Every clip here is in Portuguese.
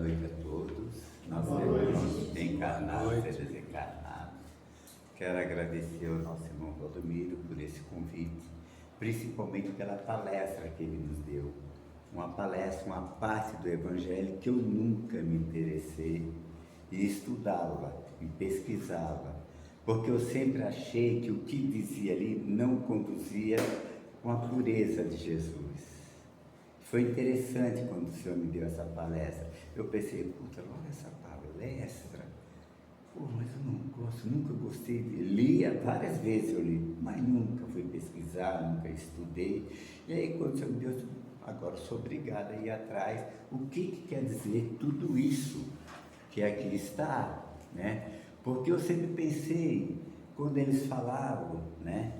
noite a todos, nossos irmãos encarnados e desencarnados. Quero agradecer ao nosso irmão Valdomiro por esse convite, principalmente pela palestra que ele nos deu. Uma palestra, uma parte do Evangelho que eu nunca me interessei e estudava e pesquisava, porque eu sempre achei que o que dizia ali não conduzia com a pureza de Jesus. Foi interessante quando o Senhor me deu essa palestra. Eu pensei, puta, olha essa palestra. Pô, mas eu não gosto, nunca gostei de... Lia várias vezes, eu li, mas nunca fui pesquisar, nunca estudei. E aí quando o Senhor me deu, agora sou obrigado a ir atrás. O que quer dizer tudo isso que aqui está, né? Porque eu sempre pensei, quando eles falavam, né,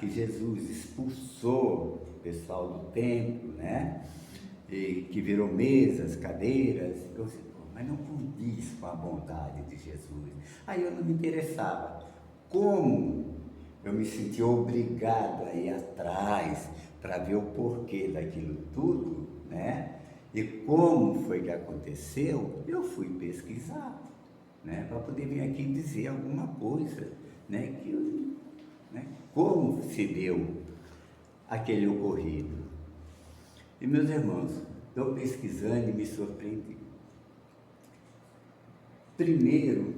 que Jesus expulsou o pessoal do templo, né, e que virou mesas, cadeiras, eu disse, mas não condiz com a bondade de Jesus. Aí eu não me interessava. Como eu me senti obrigado a ir atrás para ver o porquê daquilo tudo, né, e como foi que aconteceu, eu fui pesquisar, né, para poder vir aqui dizer alguma coisa, né, como se deu aquele ocorrido. E meus irmãos, eu pesquisando e me surpreendi. Primeiro,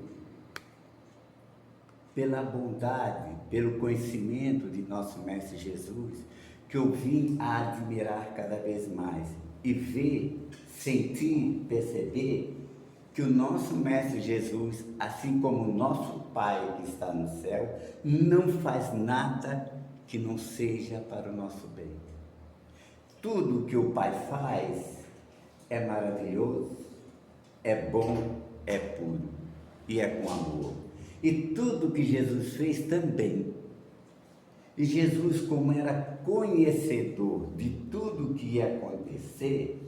pela bondade, pelo conhecimento de nosso Mestre Jesus, que eu vim a admirar cada vez mais e ver, sentir, perceber que o nosso Mestre Jesus, assim como o nosso Pai que está no céu, não faz nada que não seja para o nosso bem. Tudo que o Pai faz é maravilhoso, é bom, é puro e é com amor. E tudo que Jesus fez também. E Jesus, como era conhecedor de tudo que ia acontecer,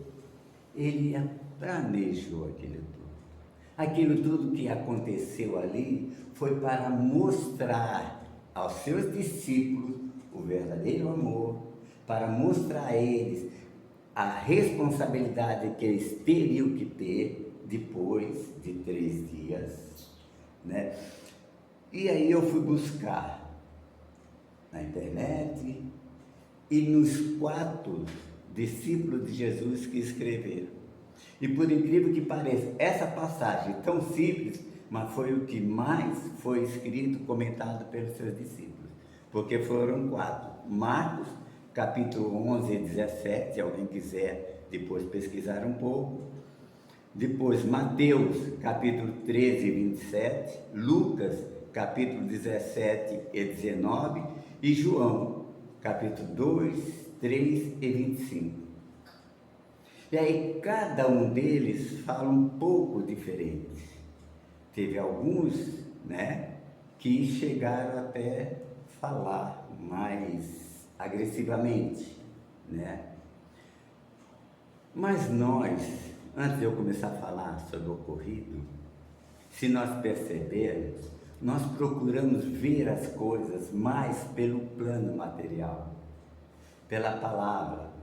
ele planejou aquilo tudo. Aquilo tudo que aconteceu ali foi para mostrar aos seus discípulos o verdadeiro amor, para mostrar a eles a responsabilidade que eles teriam que ter depois de 3 dias, né? E aí eu fui buscar na internet e nos 4 discípulos de Jesus que escreveram. E por incrível que pareça, essa passagem tão simples, mas foi o que mais foi escrito, comentado pelos seus discípulos, porque foram 4. Marcos, capítulo 11 e 17, se alguém quiser depois pesquisar um pouco. Depois, Mateus, capítulo 13 e 27, Lucas, capítulo 17 e 19, e João, capítulo 2, 3 e 25. E aí, cada um deles fala um pouco diferente. Teve alguns, né, que chegaram até falar mais agressivamente, né? Mas nós, antes de eu começar a falar sobre o ocorrido, se nós percebermos, nós procuramos ver as coisas mais pelo plano material, pela palavra.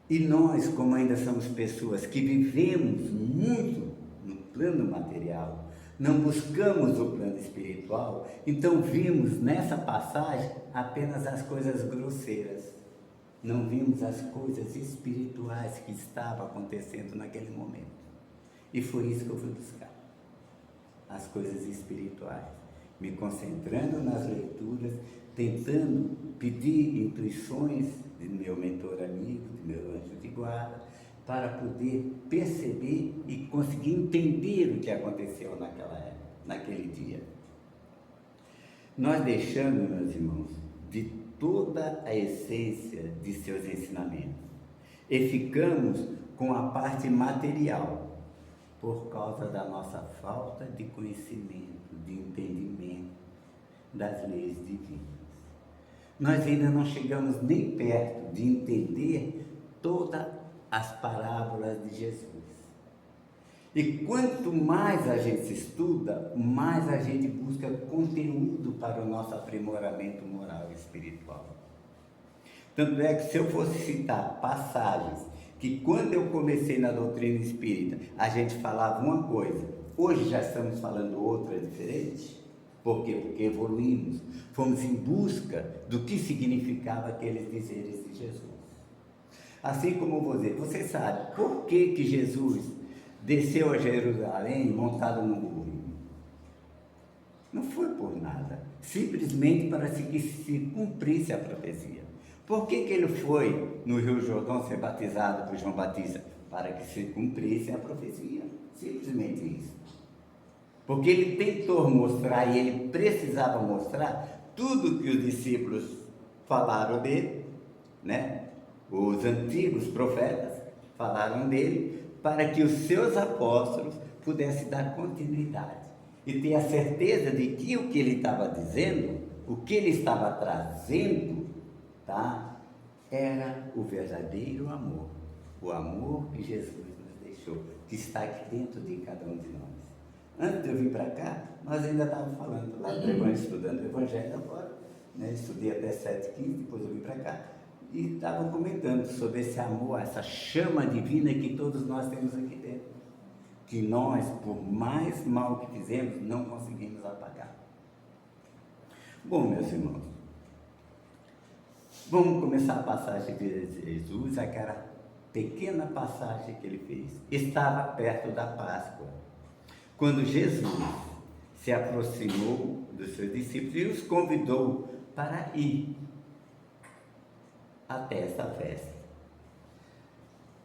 E nós, como ainda somos pessoas que vivemos muito no plano material, não buscamos o plano espiritual, então vimos nessa passagem apenas as coisas grosseiras. Não vimos as coisas espirituais que estavam acontecendo naquele momento. E foi isso que eu fui buscar. As coisas espirituais. Me concentrando nas leituras, tentando pedir intuições de meu mentor amigo, de meu anjo de guarda, para poder perceber e conseguir entender o que aconteceu naquela época, naquele dia. Nós deixamos, meus irmãos, de toda a essência de seus ensinamentos e ficamos com a parte material por causa da nossa falta de conhecimento, de entendimento das leis divinas. Nós ainda não chegamos nem perto de entender todas as parábolas de Jesus. E quanto mais a gente estuda, mais a gente busca conteúdo para o nosso aprimoramento moral e espiritual. Tanto é que se eu fosse citar passagens que quando eu comecei na doutrina espírita, a gente falava uma coisa, hoje já estamos falando outra diferente? Por quê? Porque evoluímos, fomos em busca do que significava aqueles dizeres de Jesus. Assim como você sabe por que Jesus desceu a Jerusalém montado num burro? Não foi por nada, simplesmente para que se cumprisse a profecia. Por que ele foi no Rio Jordão ser batizado por João Batista? Para que se cumprisse a profecia, simplesmente isso. Porque ele tentou mostrar, e ele precisava mostrar, tudo que os discípulos falaram dele, né? Os antigos profetas falaram dele, para que os seus apóstolos pudessem dar continuidade e ter a certeza de que o que ele estava dizendo, o que ele estava trazendo, tá? Era o verdadeiro amor, o amor que Jesus nos deixou, que está aqui dentro de cada um de nós. Antes de eu vir para cá, nós ainda estávamos falando lá do Evangelho, estudando o Evangelho agora, né? Estudei até 7h15, depois eu vim para cá, e estava comentando sobre esse amor, essa chama divina que todos nós temos aqui dentro, que nós, por mais mal que fizemos, não conseguimos apagar. Bom, meus irmãos, vamos começar a passagem de Jesus, aquela pequena passagem que ele fez. Estava perto da Páscoa, quando Jesus se aproximou dos seus discípulos e os convidou para ir até essa festa.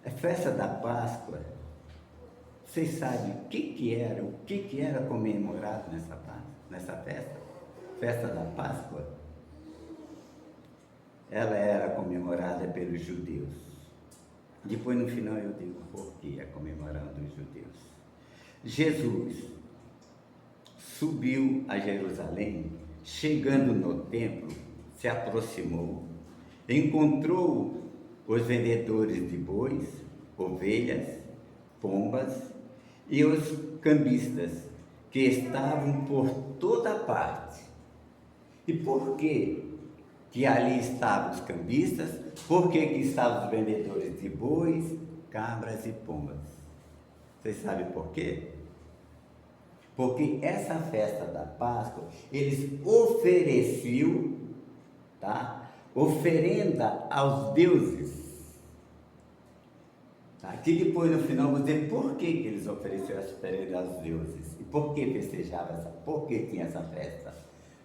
A festa da Páscoa, vocês sabem o que era comemorado nessa festa? Festa da Páscoa? Ela era comemorada pelos judeus. Depois no final eu digo por que é comemorando os judeus. Jesus subiu a Jerusalém, chegando no templo, se aproximou, encontrou os vendedores de bois, ovelhas, pombas e os cambistas, que estavam por toda parte. E por que ali estavam os cambistas? Por que estavam os vendedores de bois, cabras e pombas? Vocês sabem por quê? Porque essa festa da Páscoa, eles ofereciam, tá? Oferenda aos deuses. Tá? Aqui depois no final vou dizer por que eles ofereciam essa oferenda aos deuses. E por que festejavam por que tinha essa festa.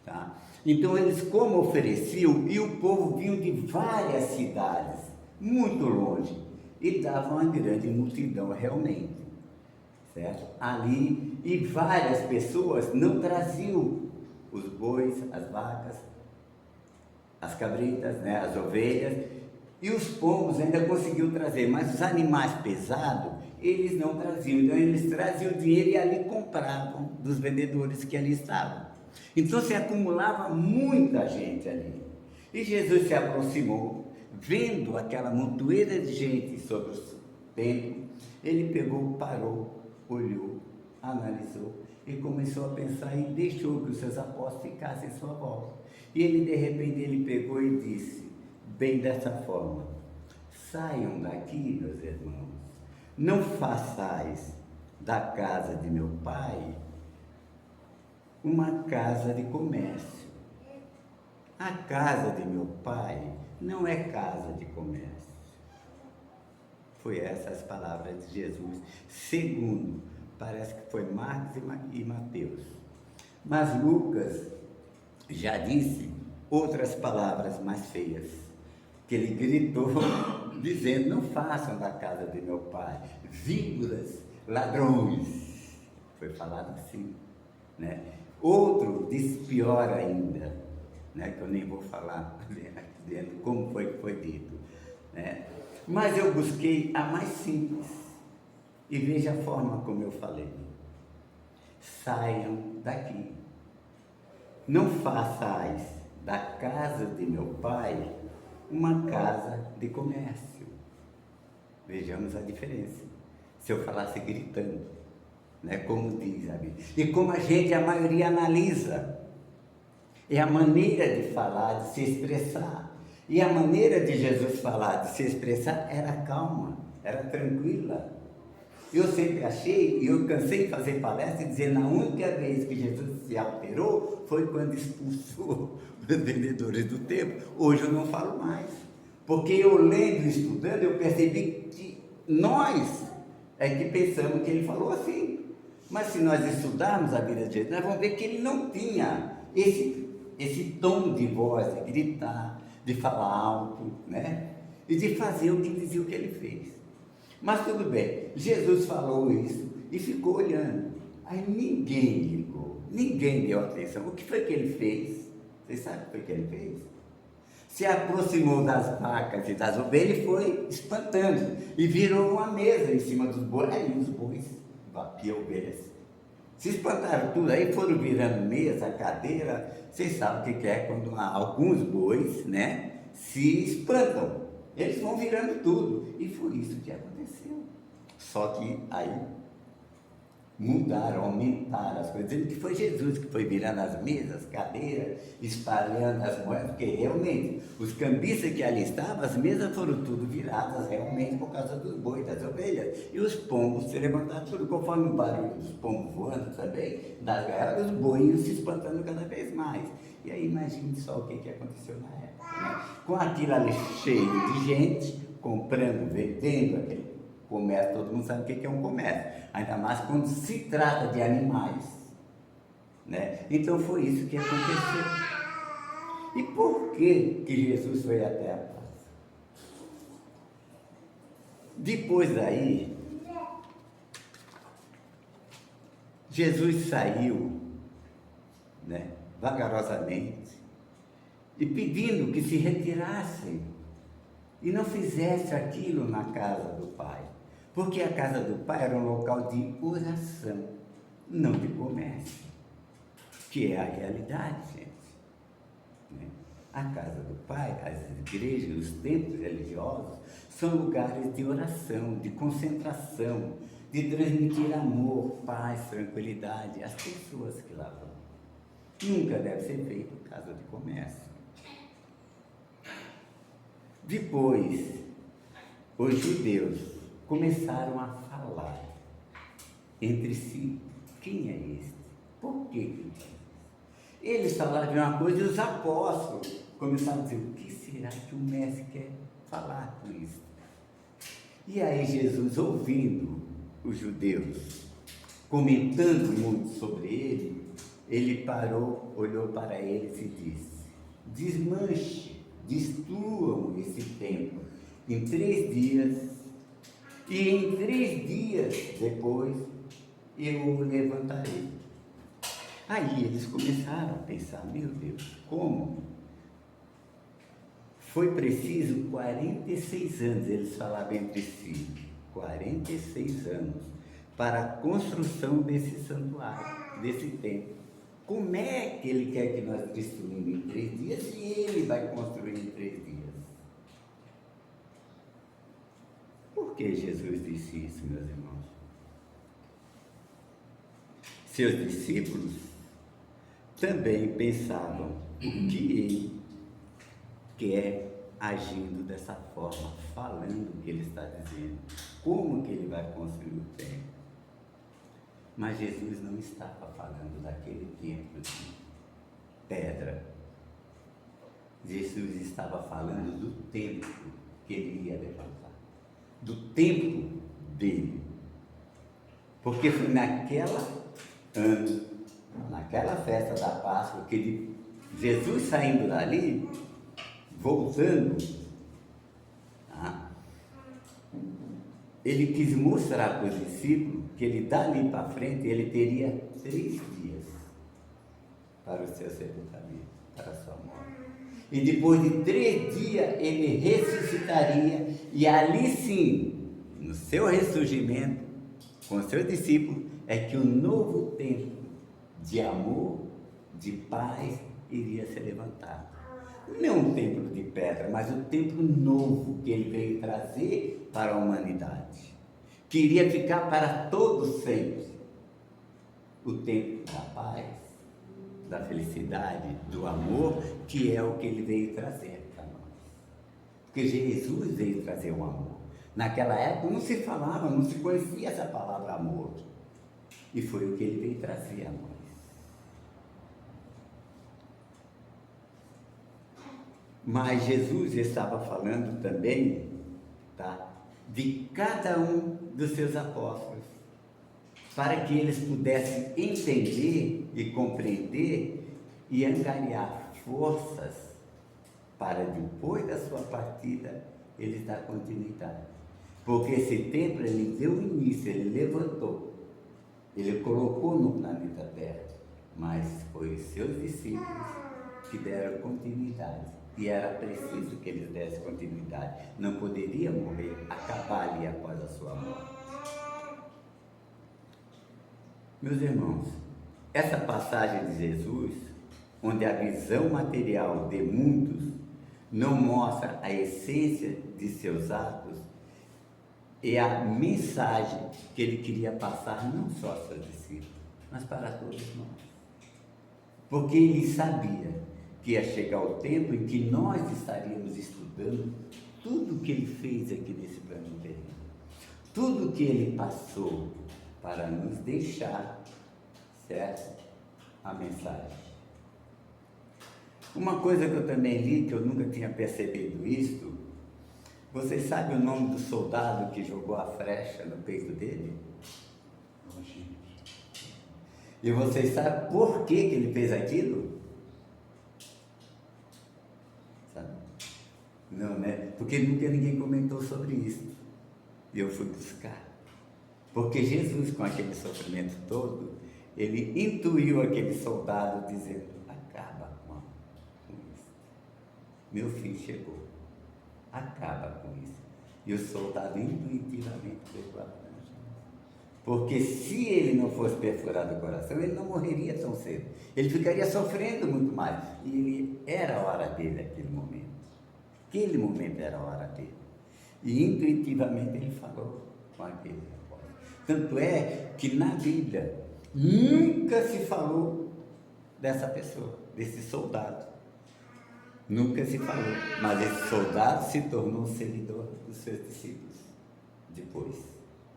Tá? Então eles como ofereciam, e o povo vinha de várias cidades, muito longe, e davam uma grande multidão realmente, certo? Ali, e várias pessoas não traziam os bois, as vacas, as cabritas, né, as ovelhas, e os pombos ainda conseguiam trazer, mas os animais pesados, eles não traziam, então eles traziam dinheiro e ali compravam dos vendedores que ali estavam. Então se acumulava muita gente ali. E Jesus se aproximou, vendo aquela montoeira de gente sobre o templo, ele pegou, parou, olhou, analisou e começou a pensar e deixou que os seus apóstolos ficassem em sua volta. E ele de repente ele pegou e disse, bem dessa forma: saiam daqui, meus irmãos, não façais da casa de meu pai uma casa de comércio. A casa de meu pai não é casa de comércio. Foi essas as palavras de Jesus, segundo, parece que foi Marcos e Mateus. Mas Lucas já disse outras palavras mais feias, que ele gritou, dizendo, não façam da casa de meu pai víboras, ladrões. Foi falado assim, né? Outro diz pior ainda, né? Que eu nem vou falar dentro como foi que foi dito, né? Mas eu busquei a mais simples, e veja a forma como eu falei: saiam daqui, não façais da casa de meu pai uma casa de comércio. Vejamos a diferença, se eu falasse gritando, né, como diz a Bíblia, e como a maioria analisa, é a maneira de falar, de se expressar, e a maneira de Jesus falar, de se expressar, era calma, era tranquila. Eu sempre achei, e eu cansei de fazer palestra e dizer, na única vez que Jesus se alterou, foi quando expulsou os vendedores do templo. Hoje eu não falo mais. Porque eu lendo e estudando, eu percebi que nós é que pensamos que ele falou assim. Mas se nós estudarmos a vida de Jesus, nós vamos ver que ele não tinha esse tom de voz, de gritar, de falar alto, né? E de fazer o que dizia o que ele fez. Mas tudo bem, Jesus falou isso e ficou olhando. Aí ninguém ligou, ninguém deu atenção. O que foi que ele fez? Vocês sabem o que foi que ele fez? Se aproximou das vacas e das ovelhas e foi espantando. E virou uma mesa em cima dos bois. Aí os bois batiam ovelhas. Se espantaram tudo, aí foram virando mesa, cadeira. Vocês sabem o que é quando alguns bois, né, se espantam. Eles vão virando tudo. E foi isso que aconteceu. Só que aí mudaram, aumentaram as coisas, dizendo que foi Jesus que foi virando as mesas, cadeiras, espalhando as moedas, porque realmente os cambistas que ali estavam, as mesas foram tudo viradas realmente por causa dos bois, das ovelhas, e os pombos se levantaram tudo, conforme o barulho dos pombos voando também, das gaiolas, os bois se espantando cada vez mais. E aí imagine só o que aconteceu na época, né? Com aquilo ali cheio de gente, comprando, vendendo, aquele comércio, todo mundo sabe o que é um comércio, ainda mais quando se trata de animais, né? Então foi isso que aconteceu. E por que Jesus foi até a praça? Depois daí, Jesus saiu, né, vagarosamente, e pedindo que se retirassem e não fizesse aquilo na casa do Pai, porque a casa do Pai era um local de oração, não de comércio, que é a realidade, gente, né? A casa do Pai, as igrejas, os templos religiosos são lugares de oração, de concentração, de transmitir amor, paz, tranquilidade às pessoas que lá vão. Nunca deve ser feito casa de comércio. Depois, os judeus começaram a falar entre si: quem é este? Por que ele faz isso? Eles falaram de uma coisa e os apóstolos começaram a dizer: o que será que o mestre quer falar com isso? E aí Jesus, ouvindo os judeus comentando muito sobre ele, ele parou, olhou para eles e disse: desmanche, destruam esse templo em 3 dias, e em 3 dias depois eu o levantarei. Aí eles começaram a pensar: meu Deus, como? Foi preciso 46 anos, eles falavam entre si, 46 anos, para a construção desse santuário, desse templo. Como é que ele quer que nós destruímos em 3 dias e ele vai construir em 3 dias? Por que Jesus disse isso, meus irmãos? Seus discípulos também pensavam: o que ele quer agindo dessa forma, falando o que ele está dizendo, como que ele vai construir o templo? Mas Jesus não estava falando daquele templo de pedra. Jesus estava falando do templo que ele ia levantar, do templo dele. Porque foi naquela festa da Páscoa, que Jesus saindo dali, voltando, ele quis mostrar para os discípulos que ele dali para frente, ele teria 3 dias para o seu sepultamento, para a sua morte. E depois de 3 dias ele ressuscitaria, e ali sim, no seu ressurgimento, com os seus discípulos, é que o novo templo de amor, de paz, iria ser levantado. Não um templo de pedra, mas um templo novo que ele veio trazer para a humanidade, que iria ficar para todos sempre. O templo da paz, da felicidade, do amor, que é o que ele veio trazer para nós. Porque Jesus veio trazer o amor. Naquela época não se falava, não se conhecia essa palavra amor. E foi o que ele veio trazer a nós. Mas Jesus estava falando também, tá, de cada um dos seus apóstolos, para que eles pudessem entender e compreender e angariar forças para depois da sua partida eles dar continuidade. Porque esse templo ele deu início, ele levantou, ele colocou no planeta Terra, mas foi os seus discípulos que deram continuidade. E era preciso que eles dessem continuidade. Não poderia morrer, acabar ali após a sua morte. Meus irmãos, essa passagem de Jesus, onde a visão material de muitos não mostra a essência de seus atos, é a mensagem que ele queria passar não só aos seus discípulos, mas para todos nós. Porque ele sabia que ia chegar o tempo em que nós estaríamos estudando tudo o que ele fez aqui nesse plano terreno, tudo o que ele passou para nos deixar, certo? A mensagem. Uma coisa que eu também li, que eu nunca tinha percebido isto, vocês sabem o nome do soldado que jogou a flecha no peito dele? E vocês sabem por que ele fez aquilo? Não, né? Porque nunca ninguém comentou sobre isso. E eu fui buscar. Porque Jesus, com aquele sofrimento todo, ele intuiu aquele soldado dizendo: acaba com isso. Meu filho chegou. Acaba com isso. E o soldado intuitivamente pegou a flecha. Porque se ele não fosse perfurado o coração, ele não morreria tão cedo. Ele ficaria sofrendo muito mais. E era a hora dele naquele momento. Aquele momento era a hora dele. E intuitivamente ele falou com aquele apóstolo. Tanto é que na Bíblia nunca se falou dessa pessoa, desse soldado. Nunca se falou. Mas esse soldado se tornou seguidor dos seus discípulos depois.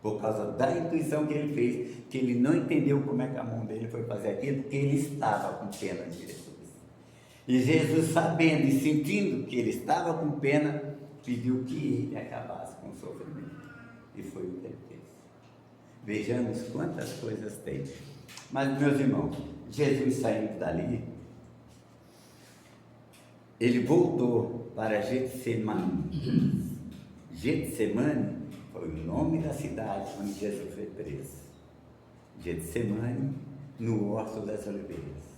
Por causa da intuição que ele fez, que ele não entendeu como é que a mão dele foi fazer aquilo, porque ele estava com pena de Jesus. E Jesus, sabendo e sentindo que ele estava com pena, pediu que ele acabasse com o sofrimento. E foi o que ele fez. Vejamos quantas coisas tem. Mas, meus irmãos, Jesus saindo dali, ele voltou para Getsemane. Getsemane foi o nome da cidade onde Jesus foi preso. Getsemane, no Horto das Oliveiras.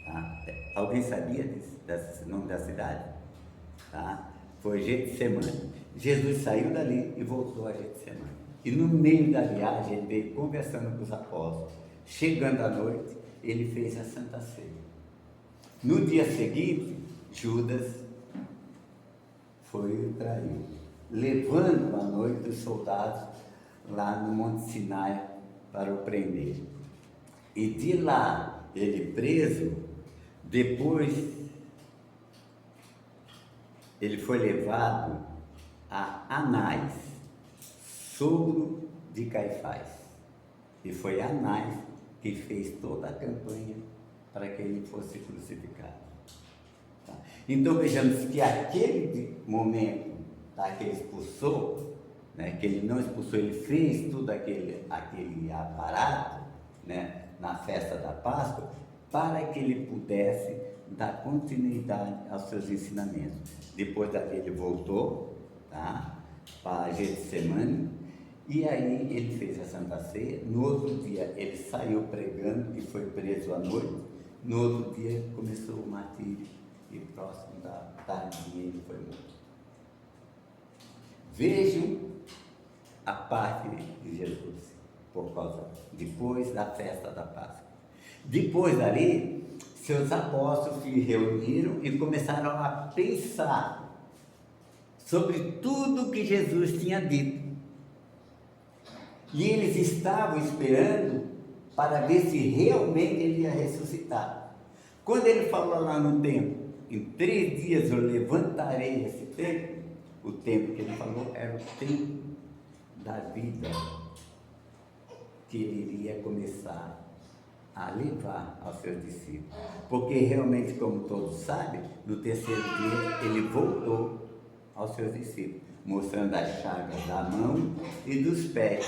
Tá? Alguém sabia desse nome da cidade? Tá? Foi Getsemane. Jesus saiu dali e voltou a Getsemane. E no meio da viagem ele veio conversando com os apóstolos. Chegando à noite, ele fez a Santa Ceia. No dia seguinte, Judas foi o traído, levando à noite os soldados lá no Monte Sinai para o prender. E de lá, ele preso, depois ele foi levado a Anás, sogro de Caifás. E foi Anás que fez toda a campanha para que ele fosse crucificado. Tá? Então vejamos que aquele momento, tá, que ele expulsou, né, que ele não expulsou, ele fez tudo aquele aparato, né, na festa da Páscoa, para que ele pudesse dar continuidade aos seus ensinamentos. Depois dali ele voltou, tá, para Getsemane, e aí ele fez a Santa Ceia. No outro dia ele saiu pregando e foi preso à noite. No outro dia começou o martírio e próximo da tardinha ele foi morto. Vejam a parte de Jesus, por causa, depois da festa da Páscoa. Depois dali, seus apóstolos se reuniram e começaram a pensar sobre tudo que Jesus tinha dito. E eles estavam esperando para ver se realmente ele ia ressuscitar. Quando ele falou lá no templo, em 3 dias eu levantarei esse templo, O tempo que ele falou era o tempo da vida que ele iria começar a levar aos seus discípulos. Porque realmente, como todos sabem, no terceiro dia ele voltou aos seus discípulos, mostrando as chagas da mão e dos pés.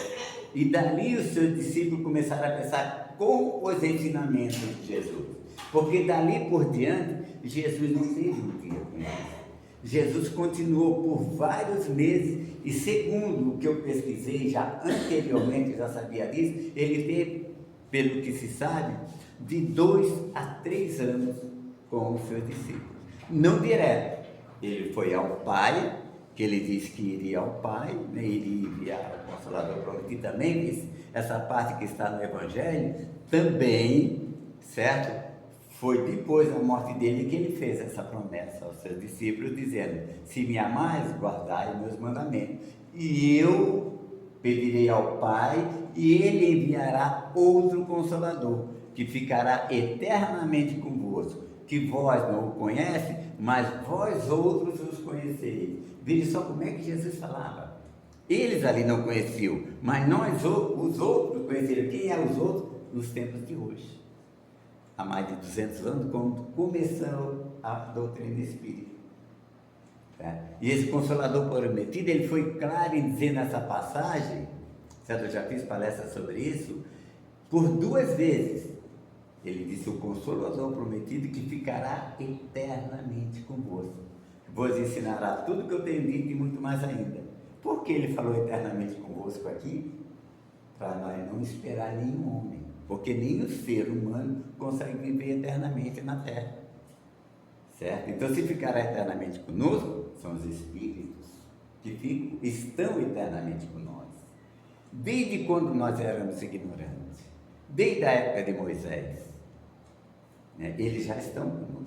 E dali os seus discípulos começaram a pensar com os ensinamentos de Jesus. Porque dali por diante, Jesus não teve um dia com eles. Jesus continuou por vários meses, e segundo o que eu pesquisei já anteriormente, já sabia disso, ele teve, pelo que se sabe, de 2 a 3 anos com os seus discípulos. Não direto, ele foi ao Pai, que ele disse que iria ao Pai, né, iria enviar o Consolador prometido também, essa parte que está no Evangelho, também, certo? Foi depois da morte dele que ele fez essa promessa aos seus discípulos, dizendo: se me amais, guardai meus mandamentos, e eu pedirei ao Pai, e ele enviará outro Consolador, que ficará eternamente convosco, que vós não o conhece, mas vós outros os conhecereis. Veja só como é que Jesus falava. Eles ali não conheciam, mas nós, os outros, conheceram. Quem é os outros? Nos tempos de hoje. Há mais de 200 anos, quando começou a doutrina espírita. E esse Consolador prometido, ele foi claro em dizer nessa passagem, certo? Eu já fiz palestra sobre isso, por 2 vezes. Ele disse: o Consolador prometido que ficará eternamente convosco, vos ensinará tudo que eu tenho dito e muito mais ainda. Por que ele falou eternamente convosco aqui? Para nós não esperar nenhum homem, porque nenhum ser humano consegue viver eternamente na Terra, certo? Então, se ficará eternamente conosco, são os espíritos que estão eternamente com nós, desde quando nós éramos ignorantes, desde a época de Moisés, né? Eles já estão conosco,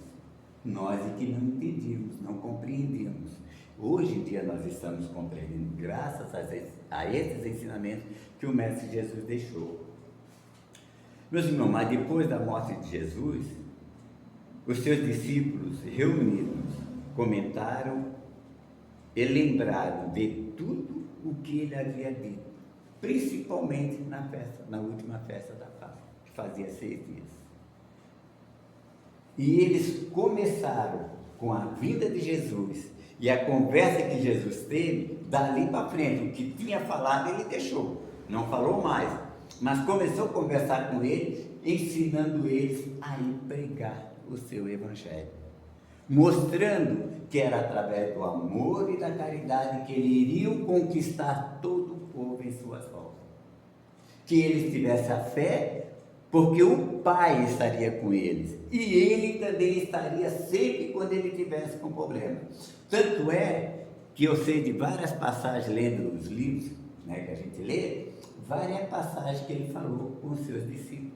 nós é que não entendíamos, não compreendíamos. Hoje em dia nós estamos compreendendo, graças a esses ensinamentos que o Mestre Jesus deixou. Meus irmãos, mas depois da morte de Jesus, os seus discípulos reunidos comentaram e lembraram de tudo o que ele havia dito, principalmente na última festa da Páscoa, que fazia 6 dias. E eles começaram com a vinda de Jesus e a conversa que Jesus teve, dali para frente, o que tinha falado ele deixou, não falou mais, mas começou a conversar com eles, ensinando eles a ir pregar o seu Evangelho, mostrando que era através do amor e da caridade que ele iriam conquistar todo o povo em suas mãos, que eles tivessem a fé, porque o Pai estaria com eles, e ele também estaria sempre quando ele tivesse com problema. Tanto é que eu sei de várias passagens, lendo os livros, né, que a gente lê, várias passagens que ele falou com os seus discípulos.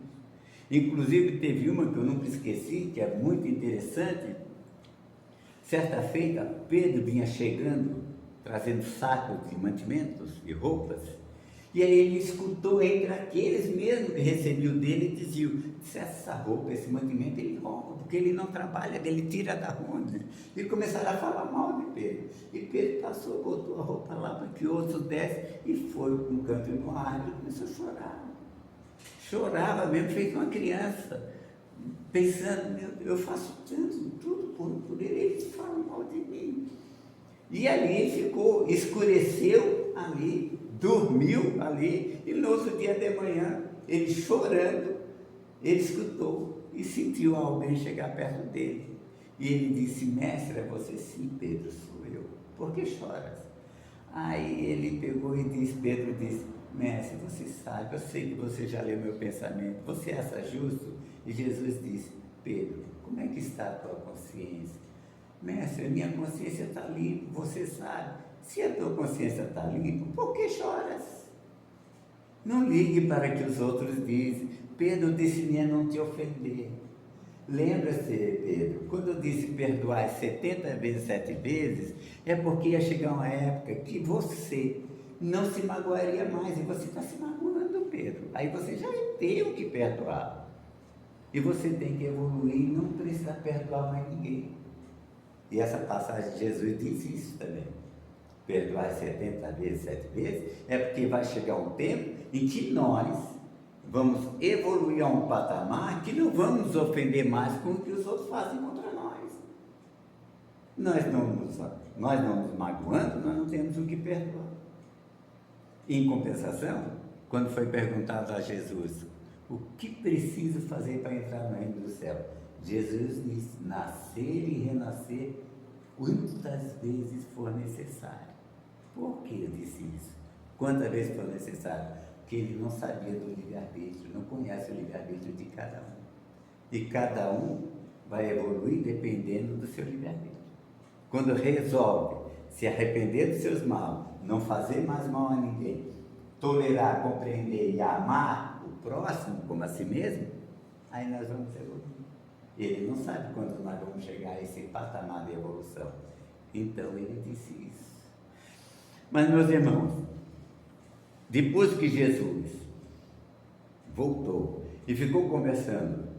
Inclusive teve uma que eu nunca esqueci, que é muito interessante. Certa feita, Pedro vinha chegando, trazendo sacos de mantimentos e roupas, e aí ele escutou entre aqueles mesmo que recebiam dele, e diziam: se essa roupa, esse mantimento, ele rouba, porque ele não trabalha, ele tira da onde? E começaram a falar mal de Pedro. E Pedro passou, botou a roupa lá para que outros dessem, e foi para um canto de uma árvore e começou a chorar. Chorava mesmo, feito uma criança, pensando: meu Deus, eu faço tudo por ele, eles falam mal de mim. E ali ele ficou, escureceu ali, dormiu ali, e no outro dia de manhã, ele chorando, ele escutou e sentiu alguém chegar perto dele. E ele disse: mestre, é você? Sim, Pedro, sou eu. Por que choras? Aí ele pegou e disse, Pedro disse: mestre, você sabe, eu sei que você já leu meu pensamento, você acha justo? E Jesus disse: Pedro, como é que está a tua consciência? Mestre, a minha consciência está limpa, você sabe. Se a tua consciência está limpa, por que choras? Não ligue para que os outros dizem. Pedro disse-me a não te ofender. Lembra-se, Pedro, quando eu disse perdoar 70 vezes, 7 vezes, é porque ia chegar uma época que você não se magoaria mais, e você está se magoando, Pedro. Aí você já tem o que perdoar. E você tem que evoluir e não precisa perdoar mais ninguém. E essa passagem de Jesus diz isso também. perdoar 70 vezes, 7 vezes, é porque vai chegar um tempo em que nós vamos evoluir a um patamar que não vamos nos ofender mais com o que os outros fazem contra nós. Nós não nos magoando, nós não temos o que perdoar. Em compensação, quando foi perguntado a Jesus, o que preciso fazer para entrar no reino do céu? Jesus disse, nascer e renascer quantas vezes for necessário. Por que eu disse isso? Quantas vezes for necessário? Porque ele não sabia do livre-arbítrio, não conhece o livre-arbítrio de cada um. E cada um vai evoluir dependendo do seu livre-arbítrio. Quando resolve se arrepender dos seus maus, não fazer mais mal a ninguém, tolerar, compreender e amar o próximo como a si mesmo, aí nós vamos evoluir. Ele não sabe quando nós vamos chegar a esse patamar de evolução. Então ele disse isso. Mas, meus irmãos, depois que Jesus voltou e ficou conversando,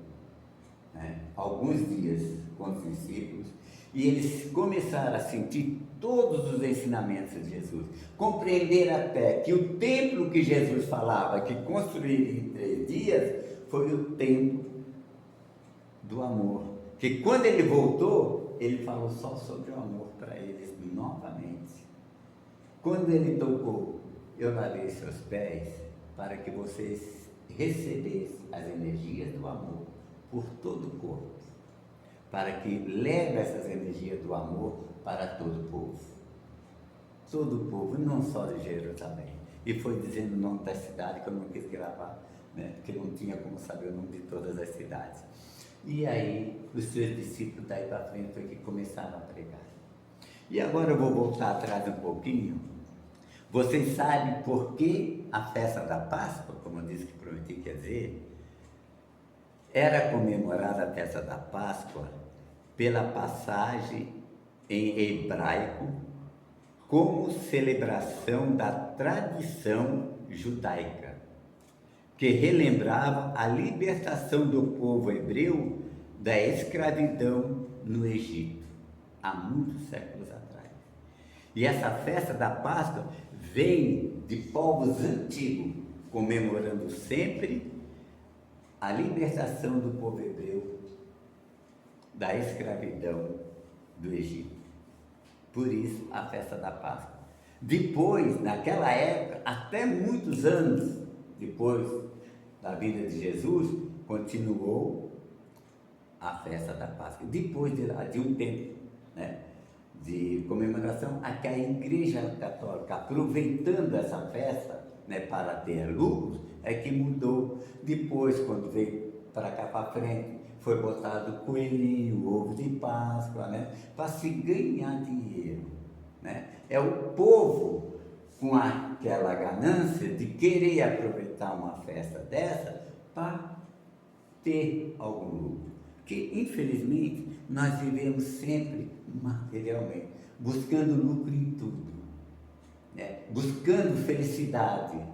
né, alguns dias com os discípulos, e eles começaram a sentir todos os ensinamentos de Jesus, compreender até que o templo que Jesus falava que construiria em 3 dias foi o templo do amor, que quando ele voltou, ele falou só sobre o amor para eles novamente. Quando ele tocou, eu lavei seus pés para que vocês recebessem as energias do amor por todo o corpo, para que leve essas energias do amor para todo o povo. Todo o povo, não só de Jerusalém. E foi dizendo o nome da cidade que eu não quis gravar, né, porque não tinha como saber o nome de todas as cidades. E aí, os seus discípulos daí para frente foi que começaram a pregar. E agora eu vou voltar atrás um pouquinho. Vocês sabem por que a festa da Páscoa, como eu disse que prometi quer dizer, era comemorada a festa da Páscoa pela passagem em hebraico como celebração da tradição judaica, que relembrava a libertação do povo hebreu da escravidão no Egito, há muitos séculos atrás. E essa festa da Páscoa vem de povos antigos, comemorando sempre a libertação do povo hebreu da escravidão do Egito. Por isso, a festa da Páscoa. Depois, naquela época, até muitos anos depois da vinda de Jesus, continuou a festa da Páscoa. Depois de um tempo, né, de comemoração, a que a Igreja Católica, aproveitando essa festa, né, para ter lucros, é que mudou. Depois, quando veio para cá para frente, foi botado coelhinho, ovo de Páscoa, né, para se ganhar dinheiro, né? É o povo com aquela ganância de querer aproveitar uma festa dessa para ter algum lucro. Porque, infelizmente, nós vivemos sempre materialmente, buscando lucro em tudo, né? Buscando felicidade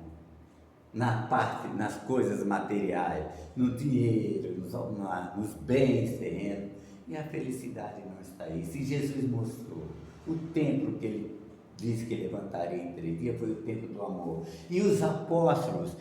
nas coisas materiais, no dinheiro, nos bens terrenos, e a felicidade não está aí. Se Jesus mostrou o templo que ele disse que levantaria em 3 dias, foi o templo do amor, e os apóstolos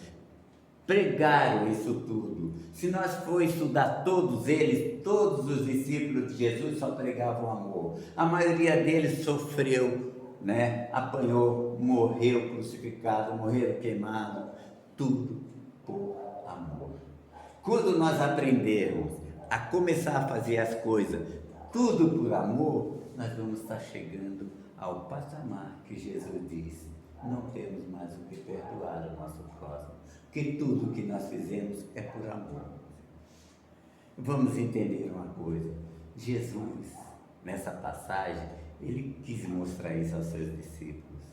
pregaram isso tudo. Se nós for estudar todos eles, todos os discípulos de Jesus só pregavam amor. A maioria deles sofreu, né? Apanhou, morreu crucificado, morreu queimado, tudo por amor. Quando nós aprendermos a começar a fazer as coisas tudo por amor, nós vamos estar chegando ao patamar que Jesus disse: não temos mais o que perdoar ao nosso próximo, porque tudo que nós fizemos é por amor. Vamos entender uma coisa: Jesus, nessa passagem, ele quis mostrar isso aos seus discípulos,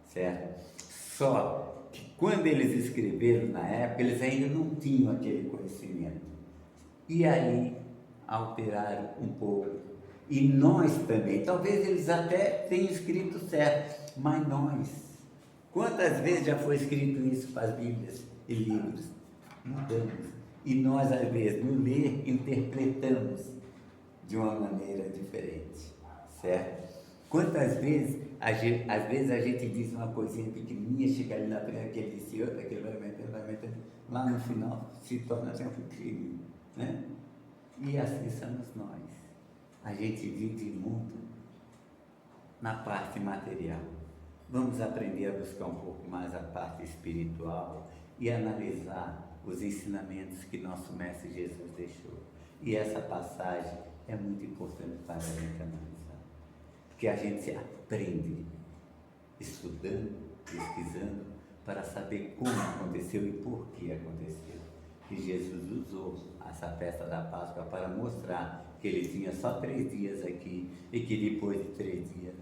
certo? Só que quando eles escreveram na época, eles ainda não tinham aquele conhecimento. E aí alteraram um pouco. E nós também, talvez eles até tenham escrito certo, mas nós, quantas vezes já foi escrito isso para as Bíblias e livros? Mudamos. E nós, às vezes, no ler, interpretamos de uma maneira diferente, certo? Quantas vezes, às vezes a gente diz uma coisinha pequenininha, chega ali na frente, aquele disse outra, aquele vai aumentando, lá no final se torna sempre crime, né? E assim somos nós. A gente vive muito na parte material. Vamos aprender a buscar um pouco mais a parte espiritual e analisar os ensinamentos que nosso Mestre Jesus deixou. E essa passagem é muito importante para a gente analisar, porque a gente aprende estudando, pesquisando, para saber como aconteceu e por que aconteceu. Que Jesus usou essa festa da Páscoa para mostrar que ele tinha só 3 dias aqui e que depois de 3 dias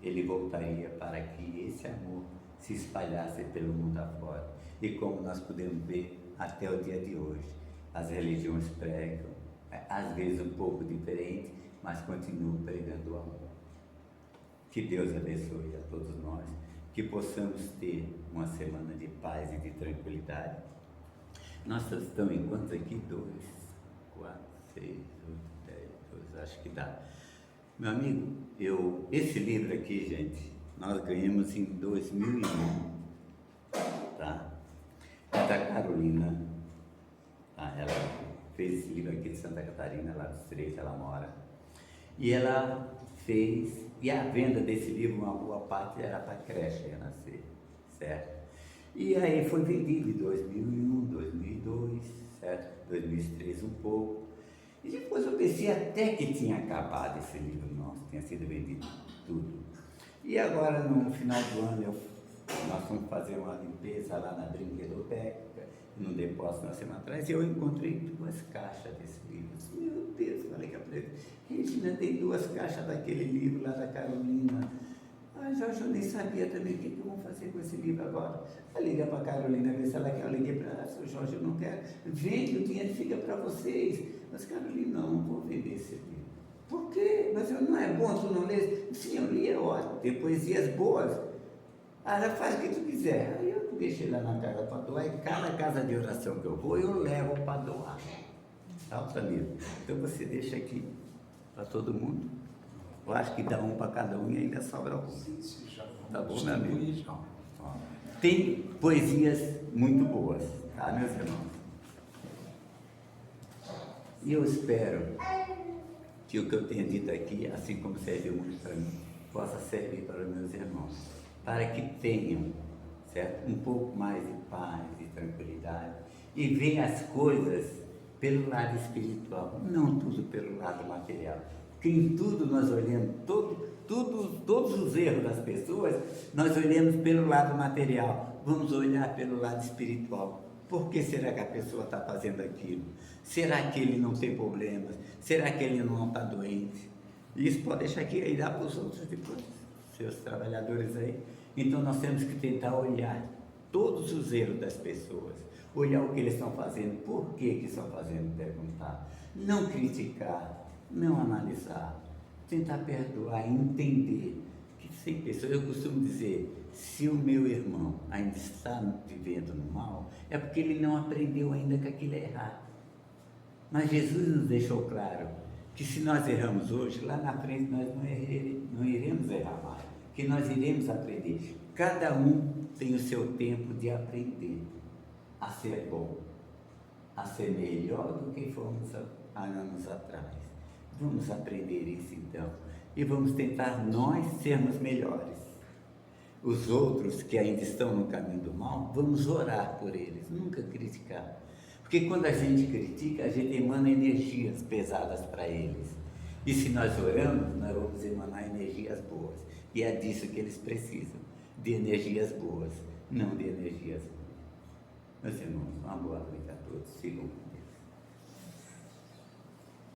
ele voltaria para que esse amor se espalhasse pelo mundo afora. E como nós podemos ver até o dia de hoje, as religiões pregam, às vezes um pouco diferente, mas continuam pregando o amor. Que Deus abençoe a todos nós, que possamos ter uma semana de paz e de tranquilidade. Nós estamos em quantos aqui? 2, 4, 6, 8, 10, 12, acho que dá. Meu amigo, esse livro aqui, gente, nós ganhamos em 2001, tá? É da Carolina, tá? Ela fez esse livro aqui de Santa Catarina, lá dos Três, ela mora. E ela fez, e a venda desse livro, uma boa parte era para a creche, ia nascer, certo? E aí foi vendido em 2001, 2002, certo? 2003 um pouco. E depois eu pensei até que tinha acabado esse livro nosso, tinha sido vendido tudo. E agora, no final do ano, nós fomos fazer uma limpeza lá na brinquedoteca, num depósito na semana atrás, e eu encontrei 2 caixas desse livro. Meu Deus, falei que a Regina tem 2 caixas daquele livro lá da Carolina. Ah, Jorge, eu nem sabia também o que eu vou fazer com esse livro agora. Eu liguei para a Carolina, ver se ela quer. Eu liguei para ela, seu Jorge, eu não quero. Vende, o dinheiro fica para vocês. Mas Carolina, não vou vender esse livro. Por quê? Mas não é bom, tu não lês? Sim, eu li, é ótimo, tem poesias boas. Ah, ela faz o que tu quiser. Aí eu deixei lá na casa para doar, e cada casa de oração que eu vou, eu levo para doar. Tá, Tamir? Então você deixa aqui para todo mundo. Eu acho que dá um para cada um e ainda sobra algum. Tá bom, meu amigo? Tem poesias muito boas, tá, meus irmãos? E eu espero que o que eu tenho dito aqui, assim como serviu muito para mim, possa servir para os meus irmãos, para que tenham, certo? Um pouco mais de paz e tranquilidade e vejam as coisas pelo lado espiritual, não tudo pelo lado material. Porque em tudo nós olhamos, todos os erros das pessoas, nós olhamos pelo lado material, vamos olhar pelo lado espiritual. Por que será que a pessoa está fazendo aquilo? Será que ele não tem problemas? Será que ele não está doente? Isso pode deixar aqui e dar para os outros depois, seus trabalhadores aí. Então nós temos que tentar olhar todos os erros das pessoas, olhar o que eles estão fazendo, por que estão fazendo, perguntar, não criticar, não analisar, tentar perdoar, entender que tem pessoas, eu costumo dizer, se o meu irmão ainda está vivendo no mal, é porque ele não aprendeu ainda que aquilo é errado. Mas Jesus nos deixou claro que se nós erramos hoje, lá na frente nós não iremos errar mais, que nós iremos aprender. Cada um tem o seu tempo de aprender a ser bom, a ser melhor do que fomos há anos atrás. Vamos aprender isso então e vamos tentar nós sermos melhores. Os outros que ainda estão no caminho do mal, vamos orar por eles, nunca criticar. Porque quando a gente critica, a gente emana energias pesadas para eles. E se nós oramos, nós vamos emanar energias boas. E é disso que eles precisam, de energias boas, não de energias ruins. Meus irmãos, uma boa noite a todos. Sigam.